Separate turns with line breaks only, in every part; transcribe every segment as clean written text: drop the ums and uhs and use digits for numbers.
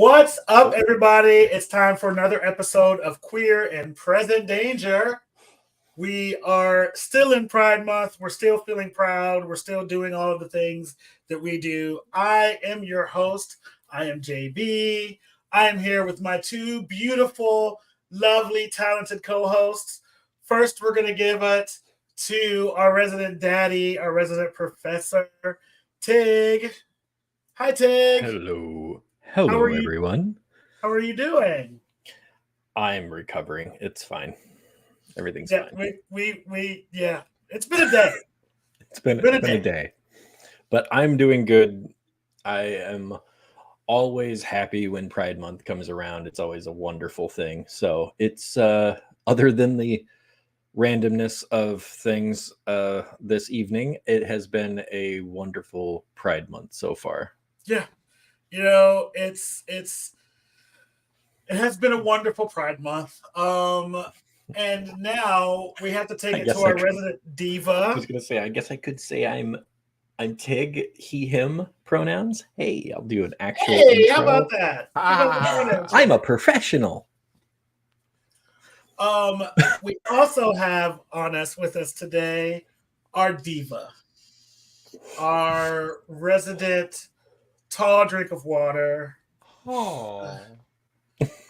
What's up, everybody? It's time for another episode of Queer in Present Danger. We are still in Pride Month. We're still feeling proud. We're still doing all of the things that we do. I am your host. I am JB. I am here with my two beautiful, lovely, talented co-hosts. First, we're going to give it to our resident daddy, our resident professor, Tig. Hi, Tig.
Hello.
How
Hello,
are you?
everyone.
How are you doing?
I'm recovering. It's fine. Everything's
Yeah,
fine.
yeah. It's been a day.
It's been a day. But I'm doing good. I am always happy when Pride Month comes around. It's always a wonderful thing. So it's other than the randomness of things this evening, it has been a wonderful Pride Month so far.
Yeah. It has been a wonderful Pride Month. And now we have to take it to our resident diva.
I was gonna say, I guess I could say I'm Tig, he, him pronouns. Hey, I'll do an actual intro.
How about that?
I'm a professional.
We also have with us today our diva, our resident tall drink of water.
Oh.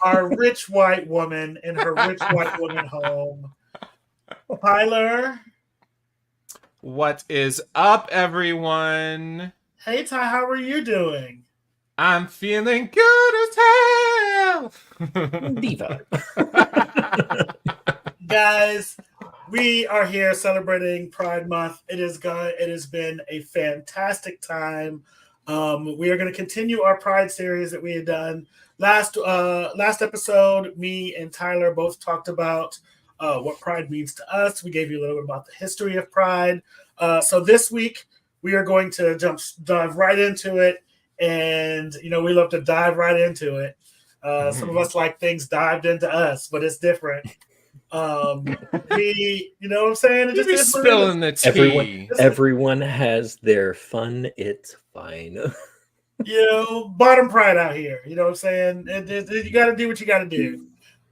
Our rich white woman in her rich white woman home. Tyler.
What is up, everyone?
Hey, Ty, how are you doing?
I'm feeling good as hell.
Diva.
Guys, we are here celebrating Pride Month. It has been a fantastic time. We are going to continue our Pride series that we had done. Last episode, me and Tyler both talked about what Pride means to us. We gave you a little bit about the history of Pride. So this week, we are going to dive right into it. And, we love to dive right into it. Some of us like things dived into us, but it's different. You know what I'm saying?
It just spilling the tea.
Everyone has their fun. It's fine.
Bottom pride out here. You know what I'm saying? You got to do what you got to do.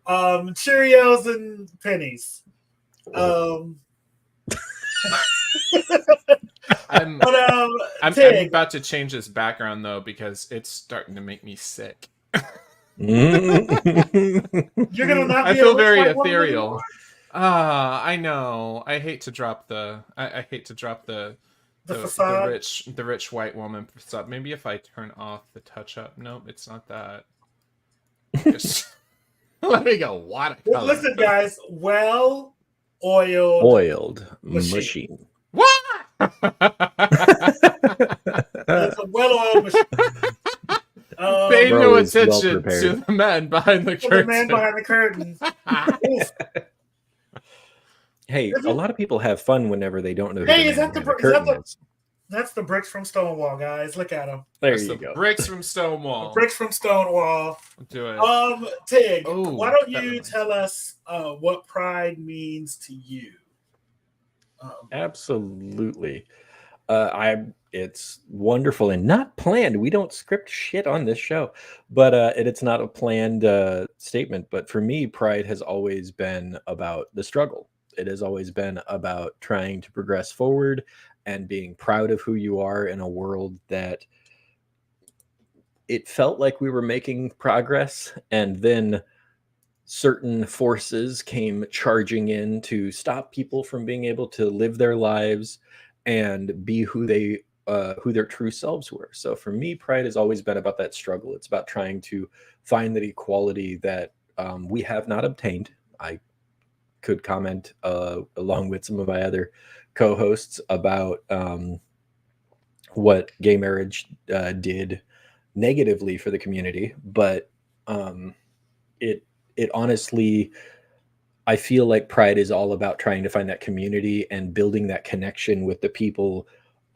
Cheerios and pennies.
I'm about to change this background though because it's starting to make me sick.
You're gonna not.
I feel very ethereal. I know. I hate to drop the. I hate to drop the rich white woman facade. Maybe if I turn off the touch up. Nope, it's not that. Let me go watercolor.
Listen, guys. Oiled
machine.
What?
It's a well-oiled machine.
Pay no attention to the man behind the curtain.
The man behind the curtain.
Hey, a lot of people have fun whenever they don't know who the man behind the curtain is.
That's the bricks from Stonewall, guys. Look at them.
That's the bricks from Stonewall.
The bricks from Stonewall.
Do it.
Tig, why don't you tell us what Pride means to you?
Absolutely. It's wonderful and not planned. We don't script shit on this show, but it's not a planned statement. But for me, Pride has always been about the struggle. It has always been about trying to progress forward and being proud of who you are in a world that it felt like we were making progress, and then certain forces came charging in to stop people from being able to live their lives and be who their true selves were. So for me, Pride has always been about that struggle. It's about trying to find that equality that we have not obtained. I could comment along with some of my other co-hosts about what gay marriage did negatively for the community, but it honestly, I feel like Pride is all about trying to find that community and building that connection with the people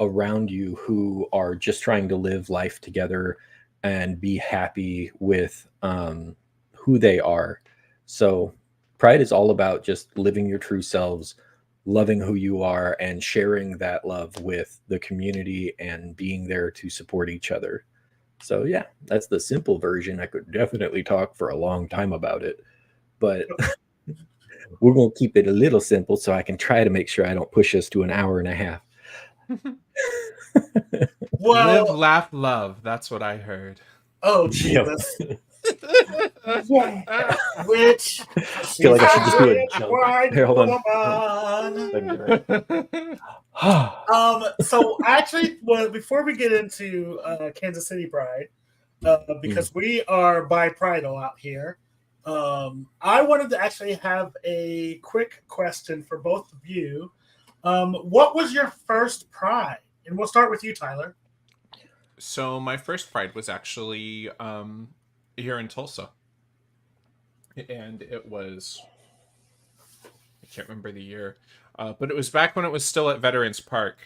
around you who are just trying to live life together and be happy with who they are. So Pride is all about just living your true selves, loving who you are, and sharing that love with the community and being there to support each other. So yeah, that's the simple version. I could definitely talk for a long time about it, but we're going to keep it a little simple so I can try to make sure I don't push us to an hour and a half.
Live,
Well,
laugh, love. That's what I heard.
oh
Yep.
Jesus.
Yeah.
Which
Feel like I should just do a
she's
jump.
white
Here, hold on.
woman.
That'd be right.
So actually, well, before we get into Kansas City Pride, because we are bipridal out here, I wanted to actually have a quick question for both of you. What was your first Pride? And we'll start with you, Tyler.
So my first Pride was actually here in Tulsa, and it was, I can't remember the year, but it was back when it was still at Veterans Park.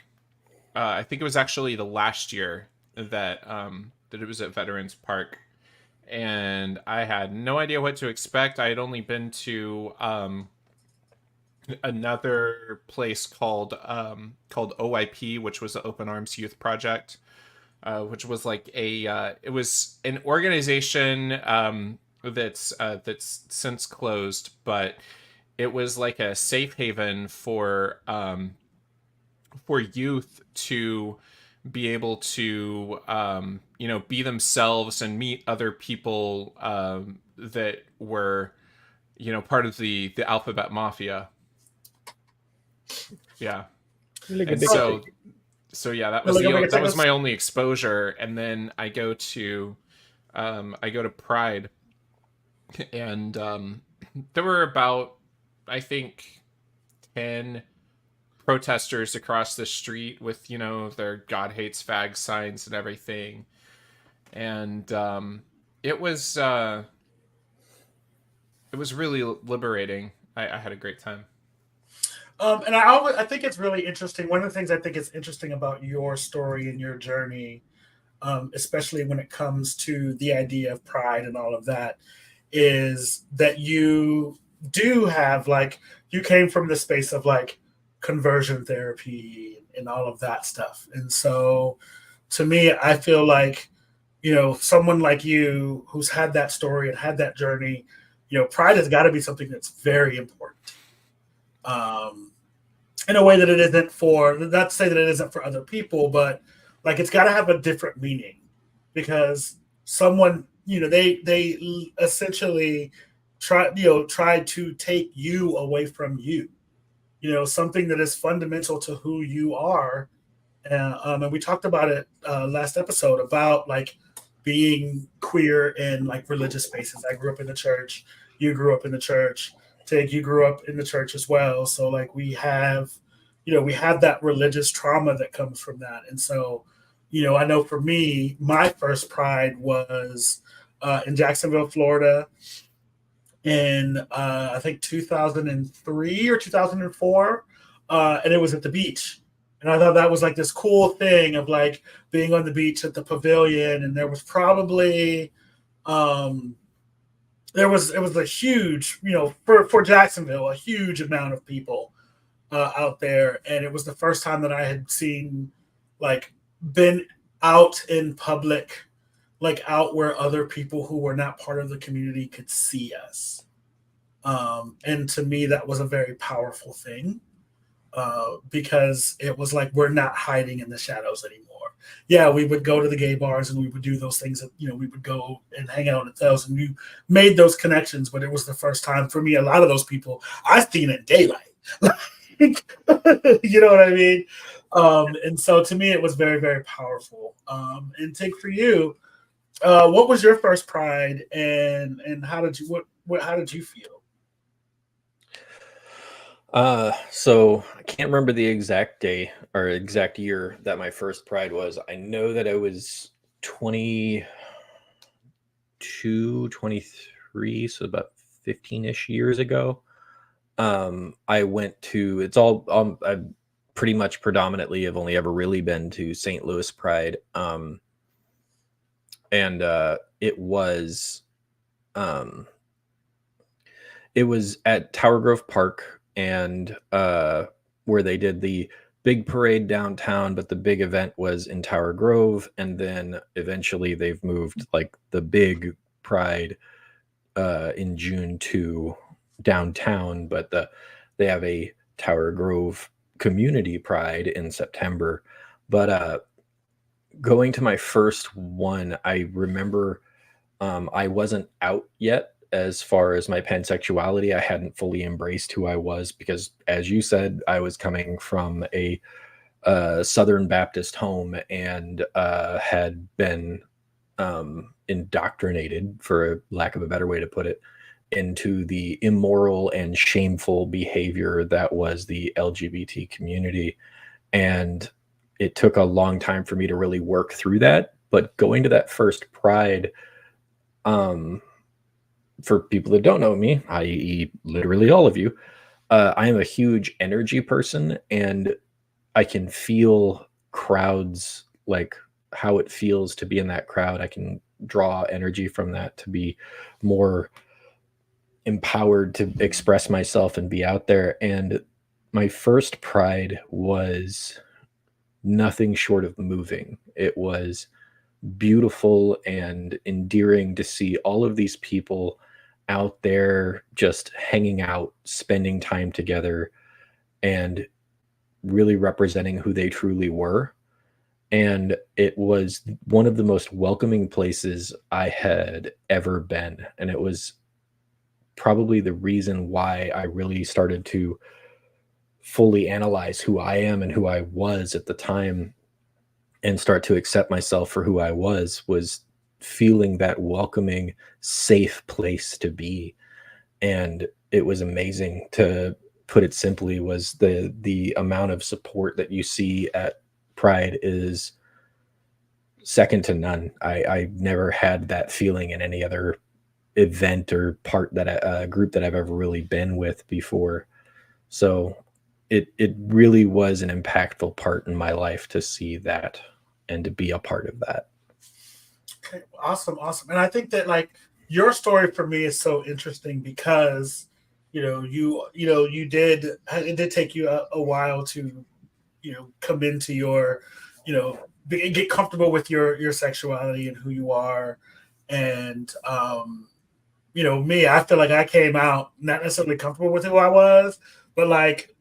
I think it was actually the last year that that it was at Veterans Park, and I had no idea what to expect. I had only been to another place called OYP, which was the Open Arms Youth Project, which was like it was an organization that's since closed, but it was like a safe haven for youth to be able to be themselves and meet other people that were part of the Alphabet Mafia. Yeah. And so yeah, that was my only exposure. And then I go to Pride, and there were about, I think, 10 protesters across the street with their God hates fag signs and everything, and it was really liberating. I had a great time.
And I think it's really interesting. One of the things I think is interesting about your story and your journey, especially when it comes to the idea of pride and all of that, is that you do have, like, you came from the space of like conversion therapy and all of that stuff. And so to me, I feel like, someone like you who's had that story and had that journey, pride has got to be something that's very important. In a way that it isn't for, not to say that it isn't for other people, but like it's got to have a different meaning, because someone, they essentially tried to take you away from you, something that is fundamental to who you are. And we talked about it last episode about like being queer in like religious spaces. I grew up in the church. You grew up in the church. Tig, you grew up in the church as well. So like we have that religious trauma that comes from that. And so, I know for me, my first Pride was in Jacksonville, Florida in I think 2003 or 2004. And it was at the beach. And I thought that was like this cool thing of like being on the beach at the pavilion. And there was probably, it was a huge, for Jacksonville, a huge amount of people out there. And it was the first time that I had seen, like, been out in public, like out where other people who were not part of the community could see us. And to me, that was a very powerful thing, because it was like, we're not hiding in the shadows anymore. Yeah, we would go to the gay bars and we would do those things that, we would go and hang out at those, and we made those connections. But it was the first time for me, a lot of those people I've seen in daylight. You know what I mean? And so to me, it was very, very powerful. And Tig, for you, what was your first Pride, and how did you how did you feel?
So I can't remember the exact day or exact year that my first Pride was. I know that I was 22, 23, so about 15-ish years ago. I went to, it's all, I pretty much predominantly have only ever really been to St. Louis Pride. And it was at Tower Grove Park, and where they did the big parade downtown, but the big event was in Tower Grove, and then eventually they've moved like the big pride in June to downtown, but they have a Tower Grove community pride in September. But going to my first one, I remember I wasn't out yet as far as my pansexuality. I hadn't fully embraced who I was because, as you said, I was coming from a Southern Baptist home and had been indoctrinated, for lack of a better way to put it, into the immoral and shameful behavior that was the LGBT community. And it took a long time for me to really work through that. But going to that first pride, for people that don't know me, i.e., literally all of you, I am a huge energy person, and I can feel crowds, like how it feels to be in that crowd. I can draw energy from that to be more empowered to express myself and be out there. And my first pride was nothing short of moving. It was beautiful and endearing to see all of these people out there just hanging out, spending time together, and really representing who they truly were. And it was one of the most welcoming places I had ever been. And it was probably the reason why I really started to fully analyze who I am and who I was at the time and start to accept myself for who I was feeling that welcoming, safe place to be. And it was amazing. To put it simply, was the amount of support that you see at Pride is second to none. I never had that feeling in any other event or part that group that I've ever really been with before. So it really was an impactful part in my life to see that and to be a part of that.
Okay, awesome. And I think that like your story for me is so interesting because it did take you a while to come into your get comfortable with your sexuality and who you are. And me, I feel like I came out not necessarily comfortable with who I was, but like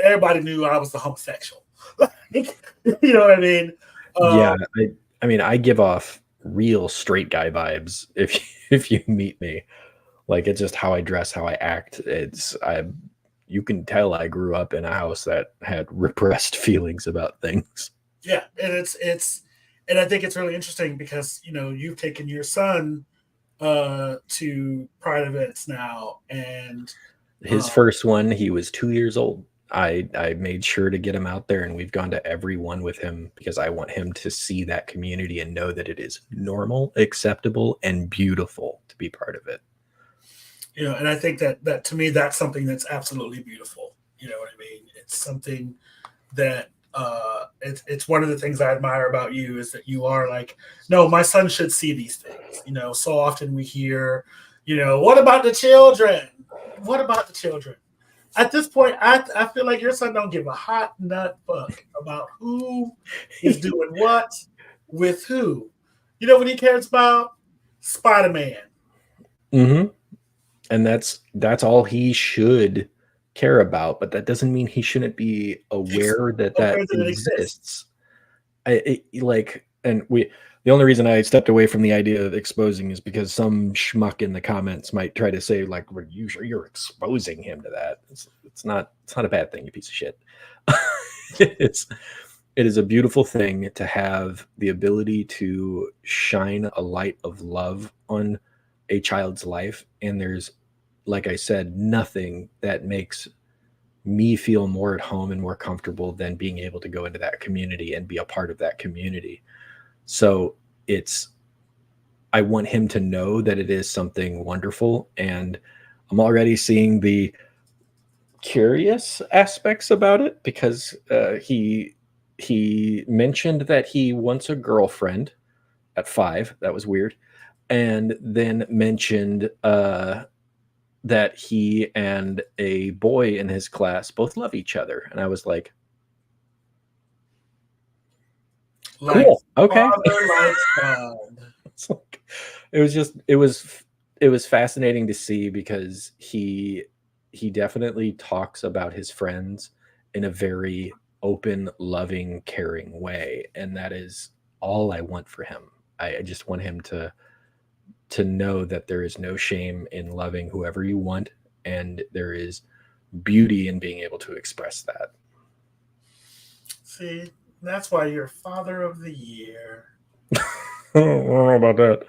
everybody knew I was the homosexual. Like, you know what I mean?
Yeah, I mean, I give off real straight guy vibes if you meet me. Like, it's just how I dress, how I act. You can tell I grew up in a house that had repressed feelings about things.
Yeah, and I think it's really interesting because you've taken your son to pride events now, and
his first one, he was 2 years old. I made sure to get him out there, and we've gone to every one with him because I want him to see that community and know that it is normal, acceptable, and beautiful to be part of it.
And I think that to me, that's something that's absolutely beautiful. You know what I mean? It's something that it's one of the things I admire about you is that you are like, no, my son should see these things. So often we hear, what about the children? What about the children? At this point, I feel like your son don't give a hot nut fuck about who is doing what with who. You know what he cares about? Spider-Man.
Mm-hmm. And that's all he should care about, but that doesn't mean he shouldn't be aware that exists. The only reason I stepped away from the idea of exposing is because some schmuck in the comments might try to say like, "Well, you're exposing him to that." It's not a bad thing, you piece of shit. It is a beautiful thing to have the ability to shine a light of love on a child's life. And there's, like I said, nothing that makes me feel more at home and more comfortable than being able to go into that community and be a part of that community. So I want him to know that it is something wonderful. And I'm already seeing the curious aspects about it because he mentioned that he wants a girlfriend at 5. That was weird. And then mentioned that he and a boy in his class both love each other. And I was like,
Like
Cool. Okay.
father, like son.
It's like, it was fascinating to see because he definitely talks about his friends in a very open, loving, caring way, and that is all I want for him. I just want him to know that there is no shame in loving whoever you want, and there is beauty in being able to express that.
See, that's why you're father of the year.
I don't know about that.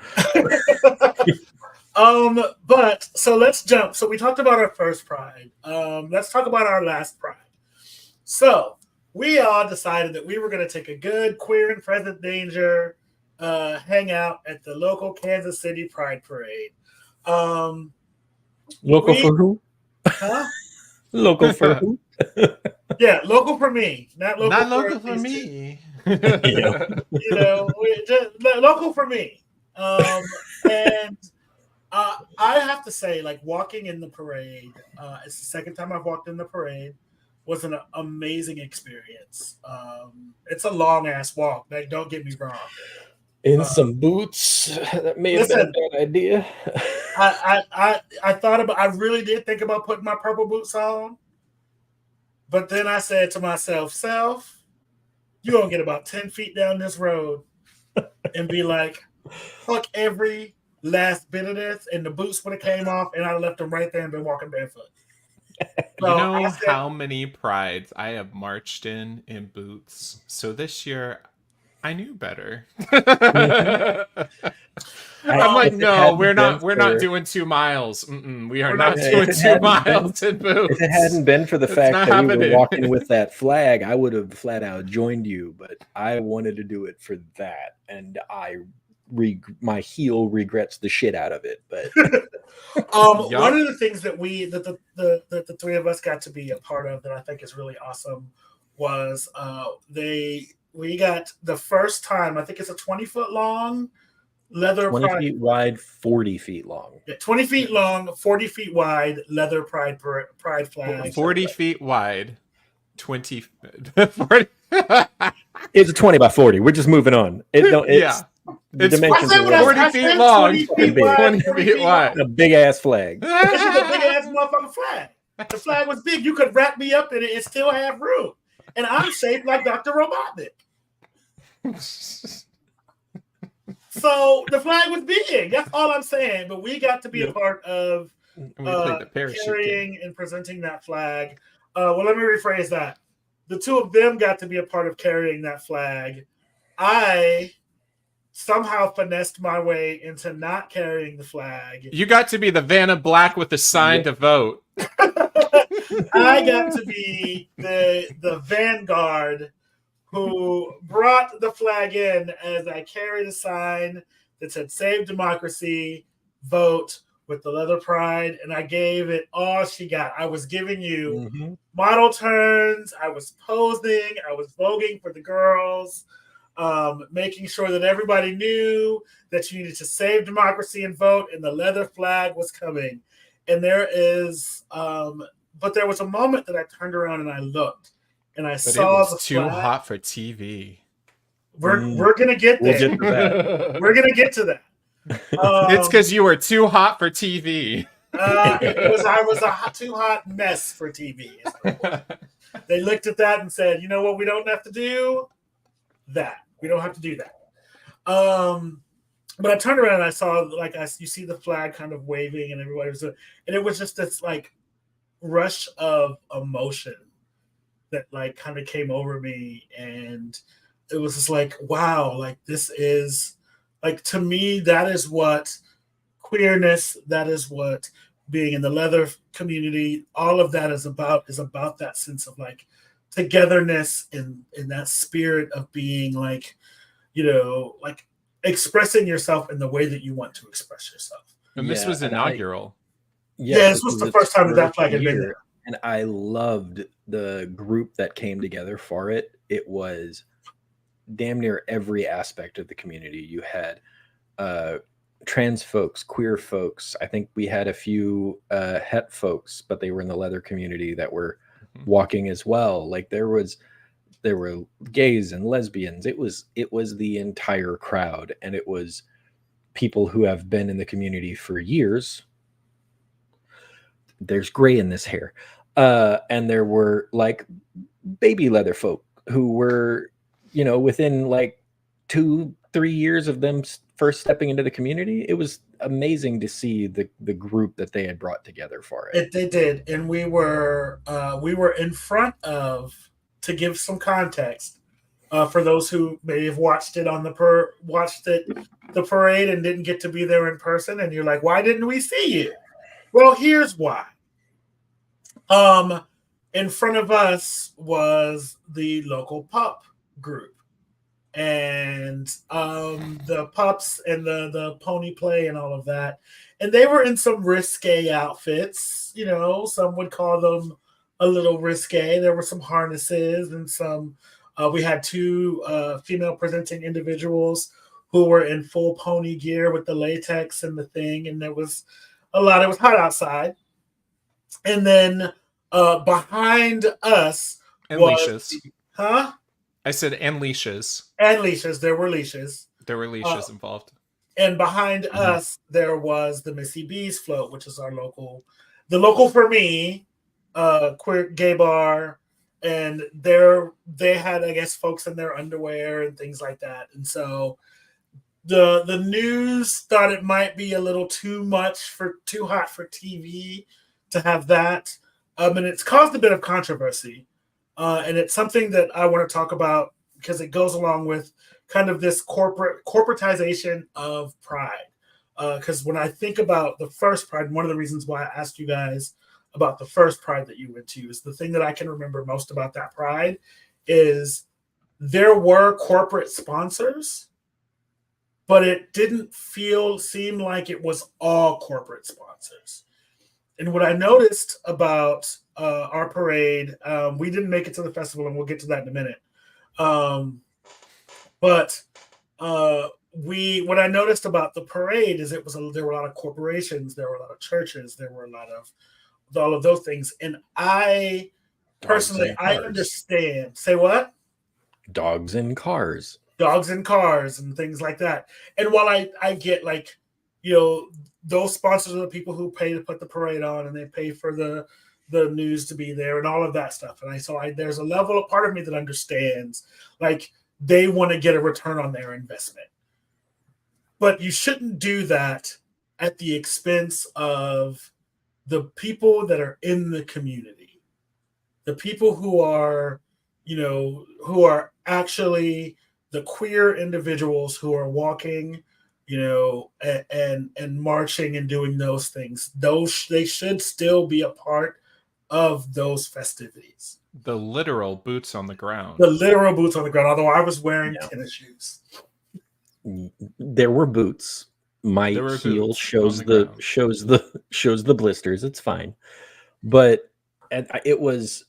But so let's jump. So we talked about our first Pride. Let's talk about our last Pride. So we all decided that we were going to take a good Queer and Present Danger hangout at the local Kansas City Pride Parade.
Local for who?
Huh?
Local for who?
Yeah, local for me, not local
for me.
You know, just local for me. And I have to say, like, walking in the parade, it's the second time I've walked in the parade, was an amazing experience. It's a long ass walk. Like, don't get me wrong.
In some boots, that may have been a bad idea.
I thought about. I really did think about putting my purple boots on, but then I said to myself, "Self, you're gonna get about 10 feet down this road and be like, fuck every last bit of this," and the boots would have came off, and I left them right there and been walking barefoot.
So you know how many prides I have marched in boots? So this year, I knew better. I'm like, no, we're not doing 2 miles. We are not doing 2 miles in boots.
If it hadn't been for the fact that you were walking with that flag, I would have flat out joined you. But I wanted to do it for that, and my heel regrets the shit out of it. But
one of the things that the three of us got to be a part of that I think is really awesome was we got the first time, I think it's a 20-foot long leather
20
pride,
feet wide, 40 feet long.
Yeah, 20 feet long, 40 feet wide leather pride flag.
40 feet wide, 40.
It's a 20 by 40. We're just moving on. It's
40 feet long, 20 feet wide.
A big ass flag.
This is a big ass motherfucking flag. The flag was big. You could wrap me up in it and still have room. And I'm shaped like Dr. Robotnik. So the flag was big. That's all I'm saying. But we got to be a part of carrying and presenting that flag. Well, let me rephrase that. The two of them got to be a part of carrying that flag. I somehow finessed my way into not carrying the flag.
You got to be the Vanna Black with the sign to vote.
I got to be the vanguard who brought the flag in as I carried a sign that said "Save Democracy, Vote" with the leather pride, and I gave it all she got. I was giving you model turns. I was posing. I was voguing for the girls, making sure that everybody knew that you needed to save democracy and vote, and the leather flag was coming. And there was a moment that I turned around and I looked, and I saw the flag.
Too hot for TV.
We're gonna get there. We're gonna get to that.
It's because you were too hot for TV.
I was a too hot mess for TV. They looked at that and said, "You know what? We don't have to do that. We don't have to do that." But I turned around and I saw, you see the flag kind of waving, and everybody was, and it was just this like rush of emotion that like kind of came over me, and it was just like, wow, like this is. Like, to me, that is what queerness, that is what being in the leather community, all of that is about that sense of like togetherness and that spirit of being like, like expressing yourself in the way that you want to express yourself.
And this was inaugural.
This was the first time that flag had been there.
And I loved the group that came together for it. It was damn near every aspect of the community. You had trans folks, queer folks. I think we had a few het folks, but they were in the leather community that were walking as well. Like there was gays and lesbians. It was the entire crowd, and it was people who have been in the community for years. There's gray in this hair. And there were like baby leather folk who were, within like 2-3 years of them first stepping into the community. It was amazing to see the group that they had brought together for it.
They did, and we were in front of, to give some context, for those who may have watched it the parade and didn't get to be there in person, and you're like, why didn't we see you? Well, here's why. In front of us was the local pup group, and the pups and the pony play and all of that, and they were in some risque outfits. Some would call them a little risque. There were some harnesses and some. We had 2 female presenting individuals who were in full pony gear with the latex and the thing, and there was a lot. It was hot outside, and then behind us
and
was
leashes.
Huh?
I said and leashes.
And leashes. There were leashes.
There were leashes involved.
And behind us, there was the Missy B's float, which is the local for me, queer gay bar. And they had, I guess, folks in their underwear and things like that. And so the news thought it might be a little too hot for TV to have that. And it's caused a bit of controversy. And it's something that I want to talk about because it goes along with kind of this corporatization of Pride. Because when I think about the first Pride, one of the reasons why I asked you guys about the first Pride that you went to is the thing that I can remember most about that Pride is there were corporate sponsors, but it didn't seem like it was all corporate sponsors. And what I noticed about our parade, we didn't make it to the festival, and we'll get to that in a minute. But what I noticed about the parade is there were a lot of corporations, there were a lot of churches, there were a lot of all of those things. And I personally, I understand. Say what?
Dogs and cars
and things like that. And while I get like, those sponsors are the people who pay to put the parade on, and they pay for the news to be there and all of that stuff. And there's a part of me that understands, like, they want to get a return on their investment. But you shouldn't do that at the expense of the people that are in the community, the people who are actually the queer individuals who are walking, and marching and doing those things. They should still be a part of those festivities.
The literal boots on the ground.
Although I was wearing tennis shoes.
There were boots. My heel shows the blisters. It's fine, but it was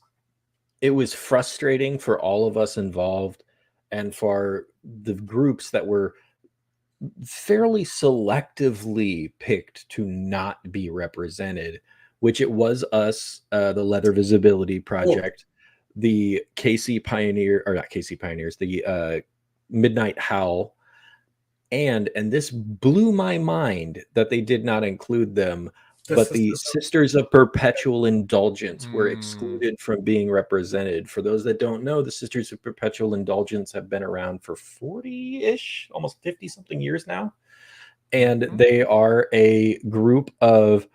frustrating for all of us involved, and for the groups that were fairly selectively picked to not be represented, which it was us, the Leather Visibility Project, the the Midnight Howl, and this blew my mind that they did not include them, but the Sisters of Perpetual Indulgence were excluded from being represented. For those that don't know, the Sisters of Perpetual Indulgence have been around for 40-ish, almost 50-something years now. And they are a group of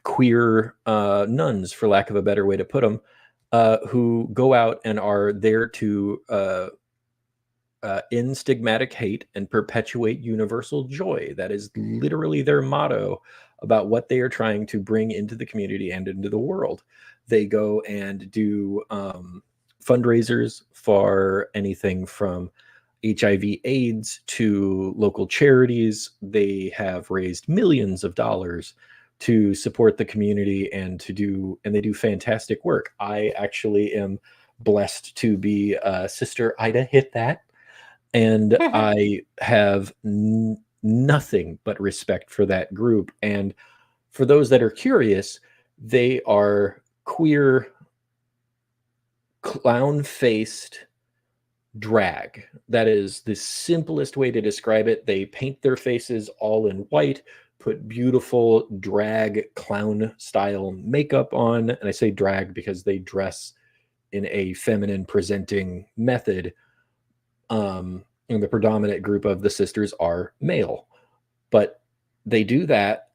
queer nuns, for lack of a better way to put them, who go out and are there to end stigmatic hate and perpetuate universal joy. That is literally their motto about what they are trying to bring into the community and into the world. They go and do fundraisers for anything from HIV/AIDS to local charities. They have raised millions of dollars to support the community and they do fantastic work. I actually am blessed to be Sister Ida Hit That, and I have nothing but respect for that group. And for those that are curious, they are queer clown-faced drag. That is the simplest way to describe it. They paint their faces all in white, put beautiful drag clown style makeup on. And I say drag because they dress in a feminine presenting method. And the predominant group of the sisters are male, but they do that,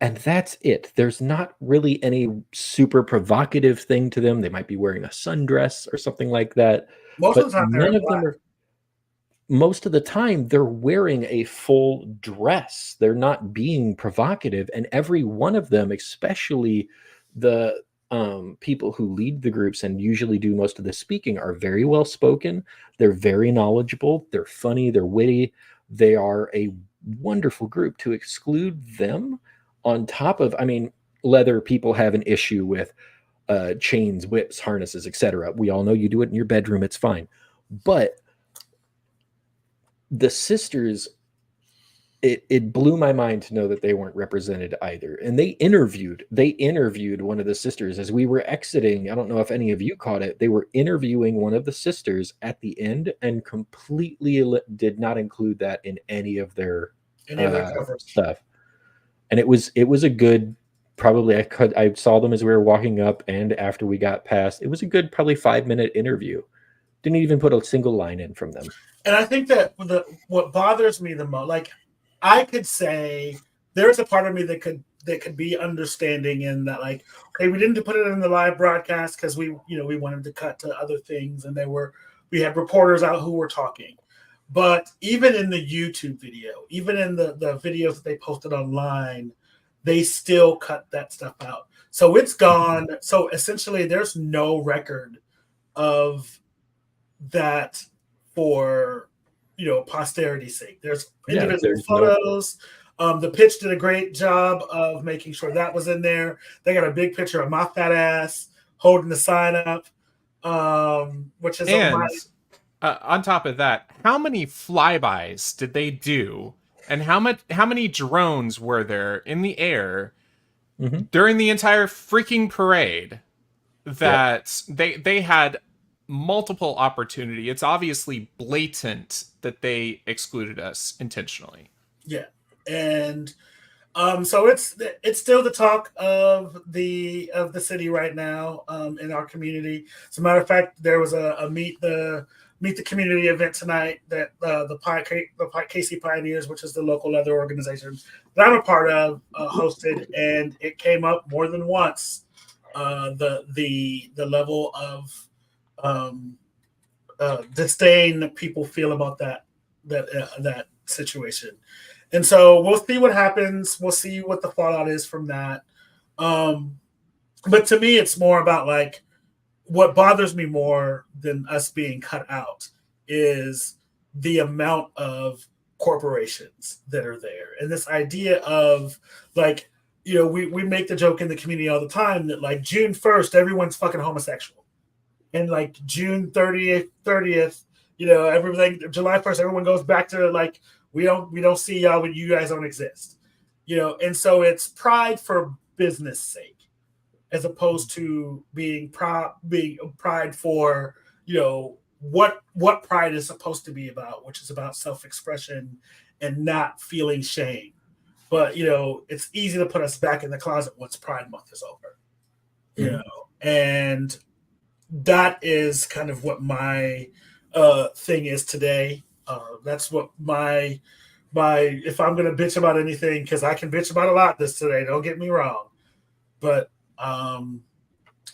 and that's it. There's not really any super provocative thing to them. They might be wearing a sundress or something like that,
Most
but
of the time,
none of them are. Most of the time, they're wearing a full dress. They're not being provocative, and every one of them, especially the people who lead the groups and usually do most of the speaking, are very well spoken. They're very knowledgeable. They're funny. They're witty. They are a wonderful group. To exclude them, on top of, I mean, leather people have an issue with chains, whips, harnesses, etc. We all know you do it in your bedroom. It's fine. But the sisters, it blew my mind to know that they weren't represented either. And they interviewed one of the sisters as we were exiting. I don't know if any of you caught it. They were interviewing one of the sisters at the end and completely did not include that in any of their stuff. And it was a good, probably I saw them as we were walking up and after we got past. It was a good probably 5-minute interview. Didn't even put a single line in from them.
And I think that what bothers me the most, like, I could say there's a part of me that could be understanding in that, like, okay, we didn't put it in the live broadcast because we wanted to cut to other things, and we had reporters out who were talking. But even in the YouTube video, even in the videos that they posted online, they still cut that stuff out. So it's gone. So essentially, there's no record of that for posterity's sake. There's individual photos. The pitch did a great job of making sure that was in there. They got a big picture of my fat ass holding the sign up, which is
on top of that, how many flybys did they do, and how many drones were there in the air during the entire freaking parade? That they had multiple opportunity. It's obviously blatant that they excluded us intentionally.
Yeah, and so it's still the talk of the city right now in our community. As a matter of fact, there was a meet the community event tonight that the KC Pioneers, which is the local leather organization that I'm a part of, hosted, and it came up more than once. The level of disdain that people feel about that situation, and so we'll see what happens. We'll see what the fallout is from that. But to me, it's more about, like, what bothers me more than us being cut out is the amount of corporations that are there, and this idea of, like, we make the joke in the community all the time that, like, June 1st, everyone's fucking homosexual. And, like, June 30th, everything, July 1st, everyone goes back to, like, we don't see y'all when you guys don't exist. And so it's pride for business sake, as opposed to being pride for, what pride is supposed to be about, which is about self-expression and not feeling shame. But, it's easy to put us back in the closet once Pride Month is over, and that is kind of what my thing is today. That's what my if I'm going to bitch about anything, because I can bitch about a lot this today, don't get me wrong. But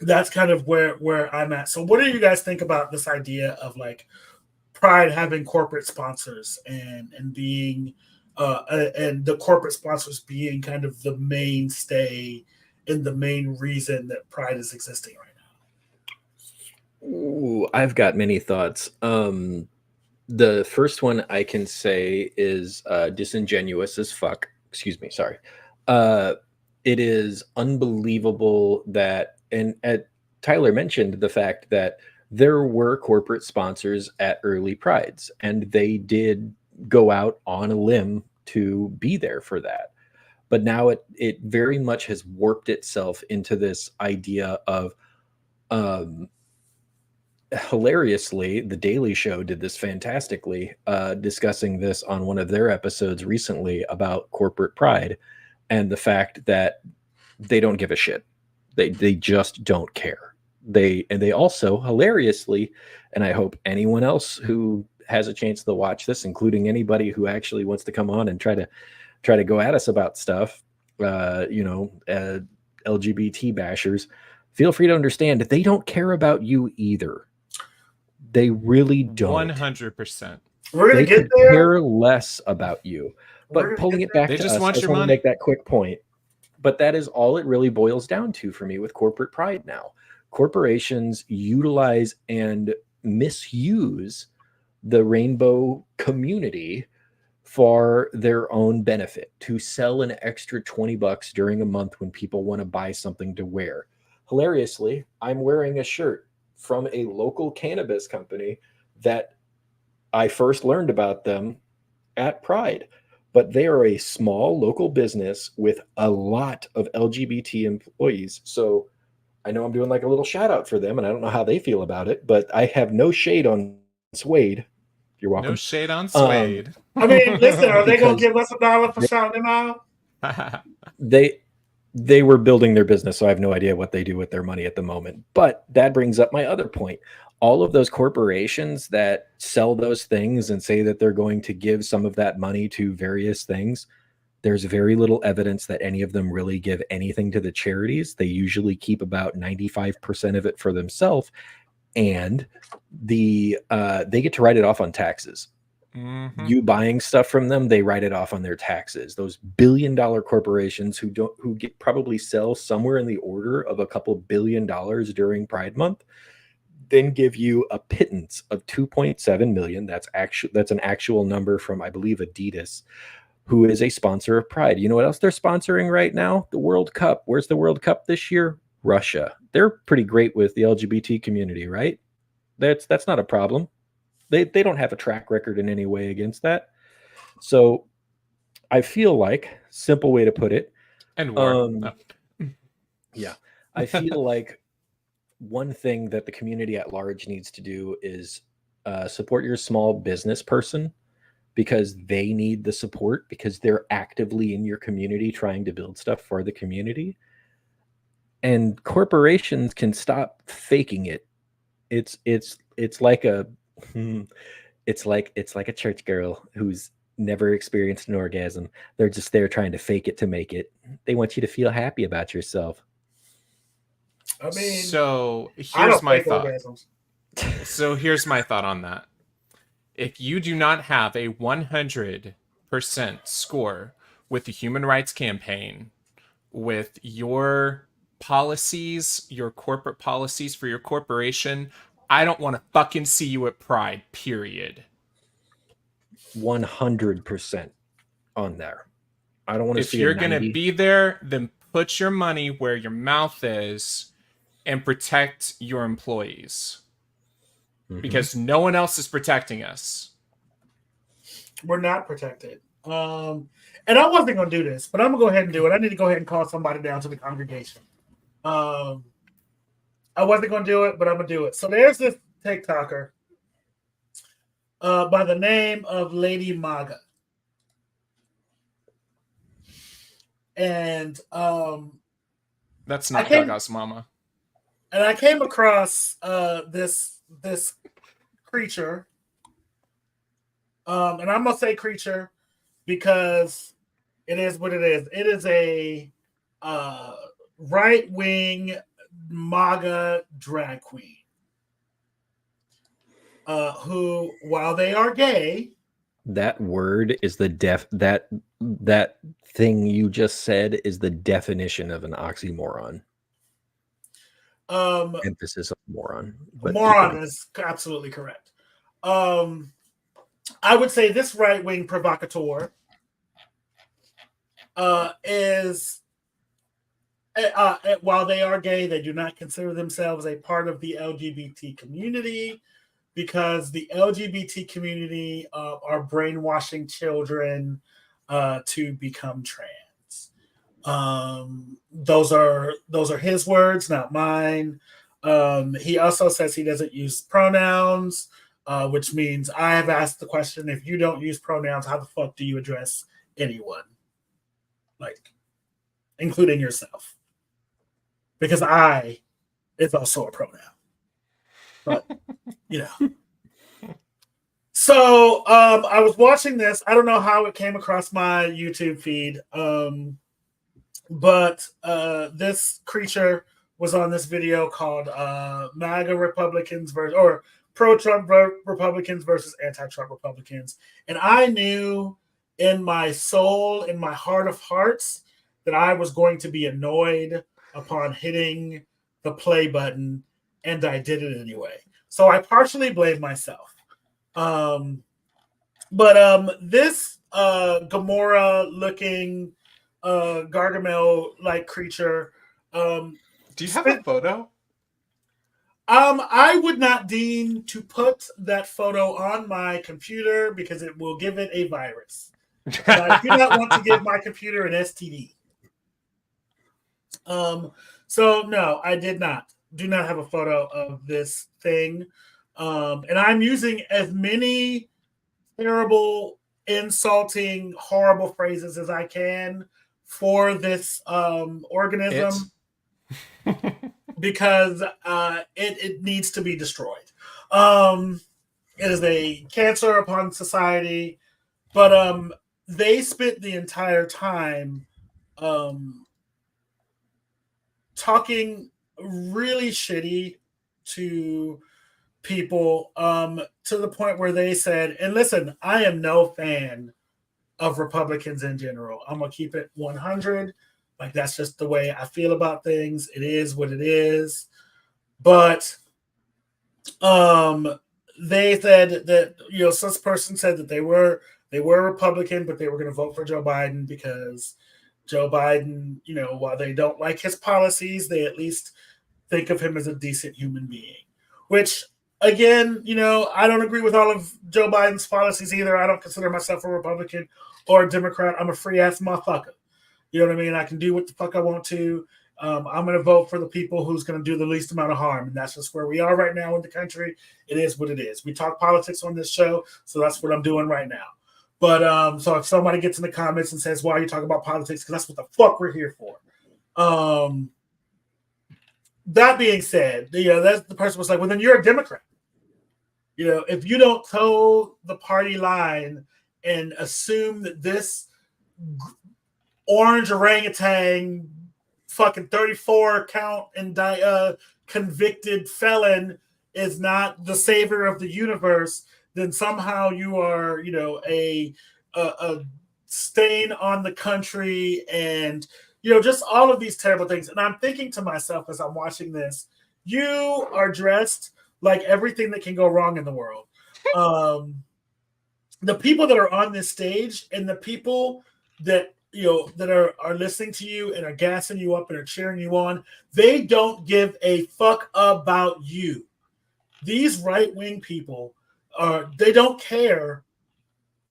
that's kind of where I'm at. So what do you guys think about this idea of, like, Pride having corporate sponsors and being and the corporate sponsors being kind of the mainstay and the main reason that Pride is existing right now?
Ooh, I've got many thoughts. The first one I can say is disingenuous as fuck. Excuse me, sorry. It is unbelievable that, and Tyler mentioned the fact that there were corporate sponsors at early Prides, and they did go out on a limb to be there for that. But now it very much has warped itself into this idea of hilariously, The Daily Show did this fantastically, discussing this on one of their episodes recently about corporate pride and the fact that they don't give a shit. They just don't care. They also hilariously, and I hope anyone else who has a chance to watch this, including anybody who actually wants to come on and try to go at us about stuff, LGBT bashers, feel free to understand they don't care about you either. They really don't.
100%.
We're gonna
They
get
could
there.
care less about you.
We're
But
gonna
pulling
get
it
there.
back
They
to
just
us,
want
I just
your
want to
money.
make that quick point. But that is all it really boils down to for me with corporate pride now. Corporations utilize and misuse the rainbow community for their own benefit, to sell an extra $20 during a month when people want to buy something to wear. Hilariously, I'm wearing a shirt from a local cannabis company that I first learned about them at Pride, but they are a small local business with a lot of LGBT employees. So I know I'm doing like a little shout out for them, and I don't know how they feel about it, but I have no shade on Suede. You're welcome.
No shade on Suede.
I mean, listen, are they gonna
Because
give us $1 for shouting them out?
they were building their business, so I have no idea what they do with their money at the moment. But that brings up my other point. All of those corporations that sell those things and say that they're going to give some of that money to various things, there's very little evidence that any of them really give anything to the charities. They usually keep about 95% of it for themselves, and they get to write it off on taxes.
Mhm.
You buying stuff from them, they write it off on their taxes. Those billion-dollar corporations who probably sell somewhere in the order of a couple $1 billion during Pride Month, then give you a pittance of 2.7 million. That's an actual number from, I believe, Adidas, who is a sponsor of Pride. You know what else they're sponsoring right now? The World Cup. Where's the World Cup this year? Russia. They're pretty great with the LGBT community, right? That's not a problem. They don't have a track record in any way against that. So I feel like, simple way to put it,
And war.
yeah, I feel like one thing that the community at large needs to do is support your small business person, because they need the support, because they're actively in your community trying to build stuff for the community. And corporations can stop faking it. It's like a it's like a church girl who's never experienced an orgasm. They're just there trying to fake it to make it. They want you to feel happy about yourself.
I mean,
So
I
here's
don't
my
fake
thought.
orgasms.
So here's my thought on that. If you do not have a 100% score with the Human Rights Campaign, with your policies, your corporate policies for your corporation, I don't want to fucking see you at Pride, period.
100% on there. I don't want to
If
see
you're
a
going to
90.
be there, then put your money where your mouth is and protect your employees.
Mhm.
Because no one else is protecting us.
We're not protected. And I wasn't gonna do this, but I'm gonna go ahead and do it. I need to go ahead and call somebody down to the congregation. I wasn't gonna do it, but I'm gonna do it. So there's this TikToker by the name of Lady Maga. And
That's not Gaga's mama.
And I came across this creature. And I'm gonna say creature because it is what it is. It is a right-wing MAGA drag queen who, while they are gay,
that word is that thing you just said is the definition of an oxymoron. Emphasis on moron. But
moron is absolutely correct. I would say this right-wing provocateur is, while they are gay, they do not consider themselves a part of the LGBT community, because the LGBT community are brainwashing children to become trans. Those are his words, not mine. He also says he doesn't use pronouns, which means I have asked the question: if you don't use pronouns, how the fuck do you address anyone, like including yourself? Because I is also a pronoun, but you know. So I was watching this. I don't know how it came across my YouTube feed, but this creature was on this video called MAGA Republicans versus or pro-Trump Republicans versus anti-Trump Republicans, and I knew in my soul, in my heart of hearts, that I was going to be annoyed upon hitting the play button, and I did it anyway. So I partially blame myself. This Gamora looking Gargamel like creature,
do you have a photo?
I would not deem to put that photo on my computer because it will give it a virus. I do not want to give my computer an STD. So no, I do not have a photo of this thing. And I'm using as many terrible, insulting, horrible phrases as I can for this organism because it needs to be destroyed. It is a cancer upon society, but they spent the entire time talking really shitty to people to the point where they said, and listen, I am no fan of Republicans in general. I'm gonna keep it 100. Like that's just the way I feel about things. It is what it is. But they said that, you know, some person said that they were Republican, but they were going to vote for Joe Biden because Joe Biden, you know, while they don't like his policies, they at least think of him as a decent human being. Which, again, you know, I don't agree with all of Joe Biden's policies either. I don't consider myself a Republican or a Democrat. I'm a free ass motherfucker. You know what I mean? I can do what the fuck I want to. I'm going to vote for the people who's going to do the least amount of harm. And that's just where we are right now in the country. It is what it is. We talk politics on this show, so that's what I'm doing right now. But so if somebody gets in the comments and says, why are you talking about politics? Because that's what the fuck we're here for. That being said, you know, that's the person was like, well, then you're a Democrat. You know, if you don't toe the party line and assume that this orange orangutan fucking 34 count and convicted felon is not the savior of the universe, then somehow you are, you know, a stain on the country and, you know, just all of these terrible things. And I'm thinking to myself as I'm watching this, you are dressed like everything that can go wrong in the world. The people that are on this stage and the people that, you know, that are listening to you and are gassing you up and are cheering you on, they don't give a fuck about you. These right-wing people they don't care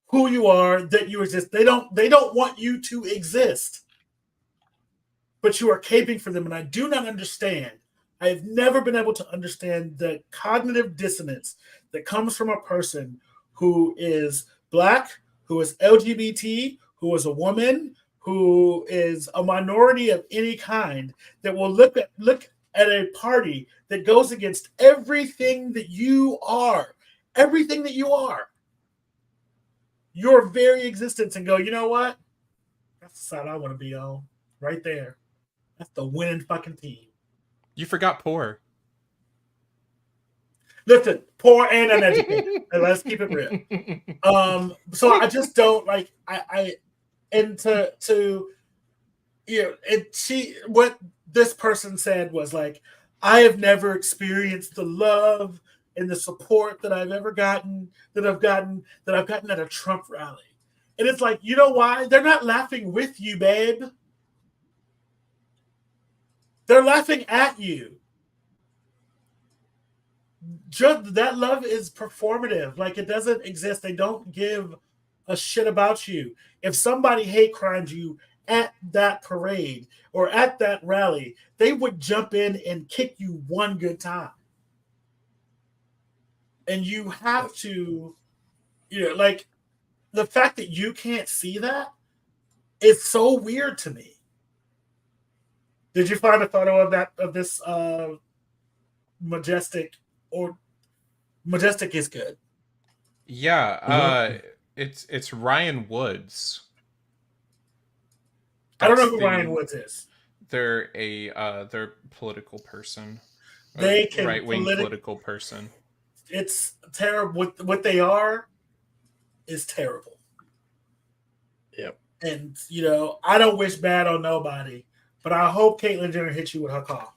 who you are, that you exist. They don't want you to exist. But you are caping for them, and I do not understand. I have never been able to understand the cognitive dissonance that comes from a person who is Black, who is LGBT, who is a woman, who is a minority of any kind, that will look at a party that goes against everything that you are, your very existence, and go, you know what? That's the side I want to be on, right there. That's the winning fucking team.
You forgot poor.
Listen, poor and uneducated. And let's keep it real. So I just don't like you know, what this person said was like, I have never experienced the love and the support that I've ever gotten, that I've gotten at a Trump rally. And it's like, you know why? They're not laughing with you, babe. They're laughing at you. Just that love is performative. Like, it doesn't exist. They don't give a shit about you. If somebody hate crimes you at that parade or at that rally, they would jump in and kick you one good time. And you have to, like the fact that you can't see that is so weird to me. Did you find a photo of this Majestic? Or Majestic is good.
Yeah, it's Ryan Woods.
I don't know who Ryan Woods is.
They're they're a political person.
They can
right-wing political person.
It's terrible. What they are is terrible.
Yep.
And I don't wish bad on nobody, but I hope Caitlyn Jenner hits you with her car.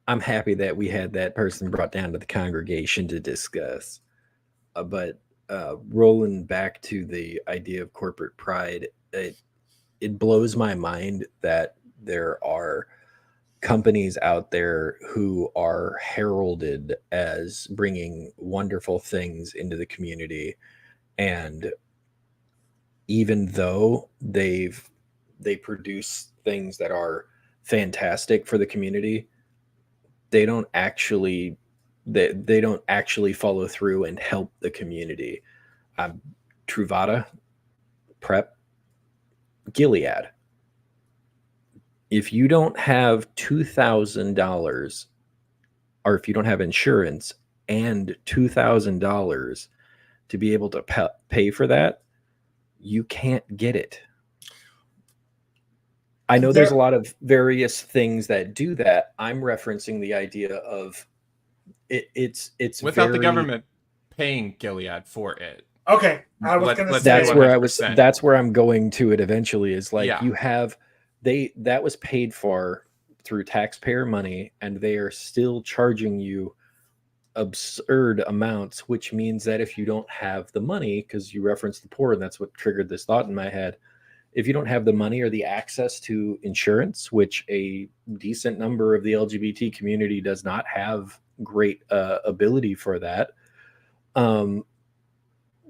I'm happy that we had that person brought down to the congregation to discuss. But rolling back to the idea of corporate pride, it blows my mind that there are companies out there who are heralded as bringing wonderful things into the community, and even though they produce things that are fantastic for the community, they don't actually follow through and help the community. Truvada, Prep, Gilead. If you don't have $2,000, or if you don't have insurance and $2,000 to be able to pay for that, you can't get it. I know there's a lot of various things that do that. I'm referencing the idea of it's
without the government paying Gilead for it.
Okay, I was going to say
that's where I'm going to it eventually. Is like you have that was paid for through taxpayer money, and they are still charging you absurd amounts, which means that if you don't have the money, because you referenced the poor, and that's what triggered this thought in my head. If you don't have the money or the access to insurance, which a decent number of the LGBT community does not have great ability for that,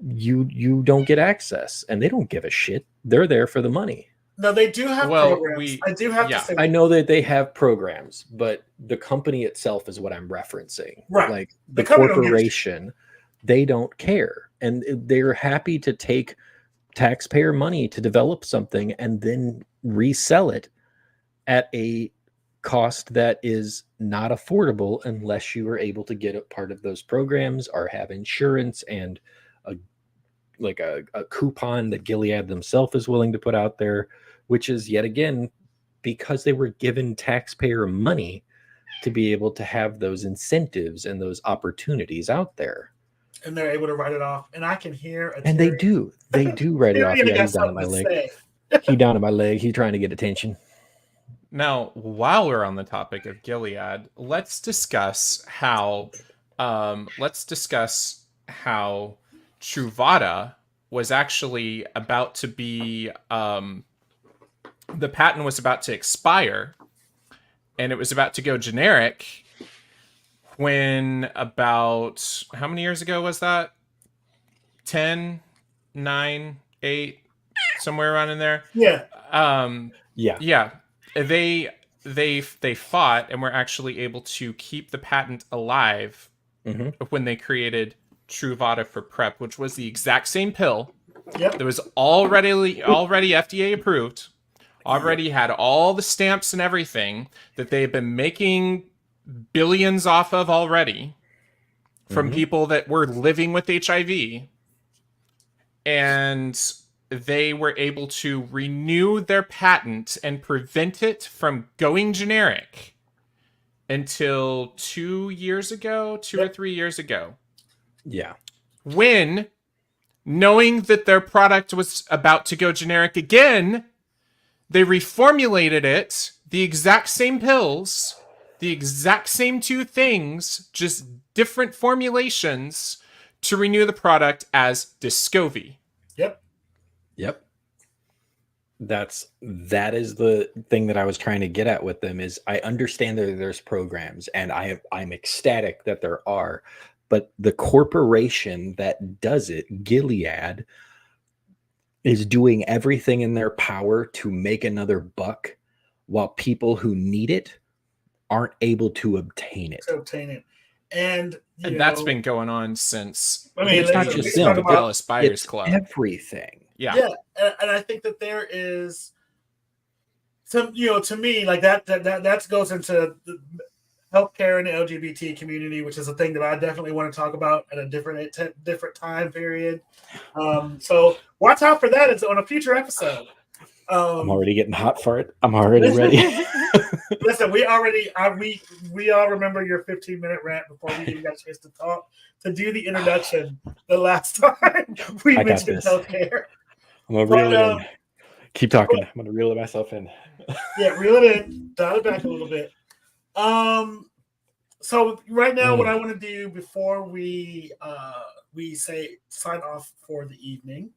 you don't get access, and they don't give a shit. They're there for the money.
No, they do have programs. I do have to say,
I know that they have programs, but the company itself is what I'm referencing.
Right.
Like the corporation, they don't care, and they're happy to take taxpayer money to develop something and then resell it at a cost that is not affordable unless you are able to get a part of those programs or have insurance and a coupon that Gilead themselves is willing to put out there, which is yet again because they were given taxpayer money to be able to have those incentives and those opportunities out there.
And they're able to write it off. And I can hear
and they do write it off. Yeah, he's down at my leg. He's down at my leg. He's trying to get attention.
Now, while we're on the topic of Gilead, let's discuss how Truvada was actually about to be the patent was about to expire, and it was about to go generic when about how many years ago was that? 10, 9, 8, somewhere around in there.
Yeah.
Yeah. They fought and were actually able to keep the patent alive when they created Truvada for PrEP, which was the exact same pill.
Yep.
That was already FDA approved, already had all the stamps and everything that they've been making billions off of already from people that were living with HIV. And they were able to renew their patent and prevent it from going generic until 2 years ago, or 3 years ago.
Yeah.
When, knowing that their product was about to go generic again, they reformulated it, the exact same pills, the exact same two things, just different formulations, to renew the product as Descovy.
Yep.
that is the thing that I was trying to get at with them. Is I understand that there's programs, and I'm ecstatic that there are, but the corporation that does it, Gilead, is doing everything in their power to make another buck, while people who need it aren't able to obtain it.
And
that's been going on since.
I mean,
it's not just them,
the Dallas Buyers Club.
Everything.
Yeah, and I think that there is some, to me, like that goes into the healthcare and the LGBT community, which is a thing that I definitely want to talk about at a different time period. So watch out for that. It's on a future episode.
I'm already getting hot for it. I'm already ready.
Listen, we all remember your 15-minute rant before we even got a chance to talk, to do the introduction the last time we mentioned healthcare.
I'm gonna reel it in. Keep talking. I'm gonna reel myself in.
Yeah, reel it in. Dial it back a little bit. So right now, what I want to do before we say sign off for the evening,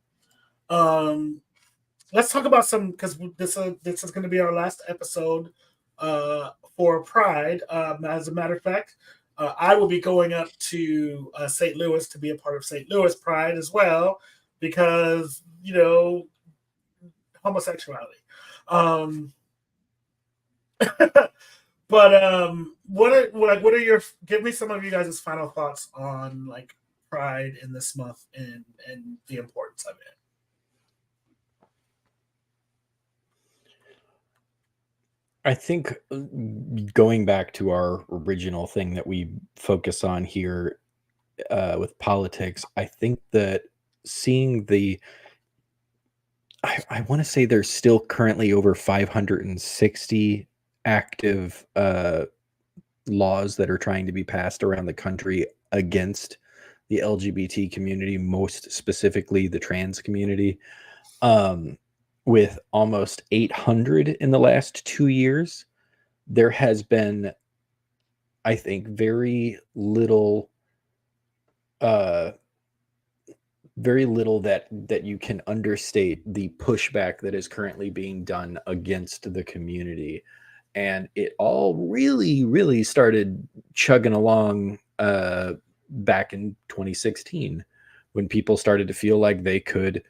let's talk about some, because this is going to be our last episode for Pride. As a matter of fact, I will be going up to St. Louis to be a part of St. Louis Pride as well, because homosexuality. But what are your, give me some of you guys' final thoughts on like Pride in this month and the importance of it.
I think going back to our original thing that we focus on here with politics, I think that seeing I want to say there's still currently over 560 active laws that are trying to be passed around the country against the LGBT community, most specifically the trans community. With almost 800 in the last 2 years, there has been, I think, very little that you can understate the pushback that is currently being done against the community. And it all really, really started chugging along back in 2016, when people started to feel like they could